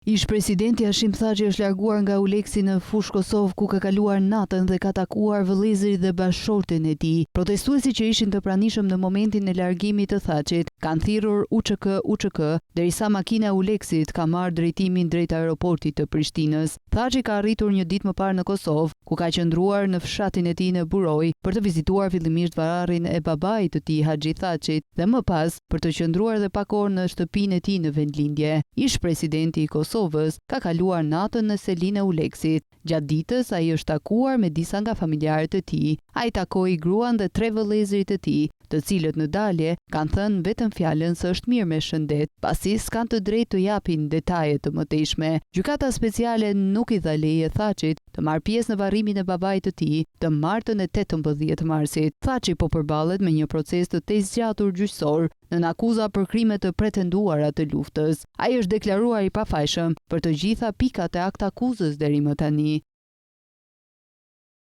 Ish presidenti Hashim Thaçi është larguar nga Uleksi në fushë Kosovë ku ka kaluar natën dhe ka takuar vëllezërit dhe bashkëshorten e tij. Protestuesit që ishin të pranishëm në momentin e largimit të Thaçit kanë thirrur UÇK, derisa makina e Uleksit ka marrë drejtimin drejt aeroportit të Prishtinës. Thaçi ka arritur një ditë më parë në Kosovë, ku ka qëndruar në fshatin e tij në Buroj për të vizituar fillimisht varrin e babait të tij Haxhi Thaçit dhe më pas për të qëndruar edhe pak orë në shtëpinë e tij në vendlindje. Ish presidenti i Kosovës ka kaluar natën në selinë e Uleksit. Gjatë ditës ai është takuar me disa nga familjarët e tij. Ai takoi gruan dhe 3 vëllezërit e tij, të cilët në dalje kanë thënë vetëm fjalën se është mirë me shëndet, pasi s'kan të drejtë të japin detaje të mëtejshme. Gjykata speciale nuk i dha leje Thaçit të marrë pjesë në varrimin e babait të tij të martën e 18 marsit. Thaçi po përballet me një proces të tezgjatur gjyqësor në akuza për krime të pretenduara të luftës. Ai është deklaruar i pafajshëm për të gjitha pikat e aktakuzës deri më tani.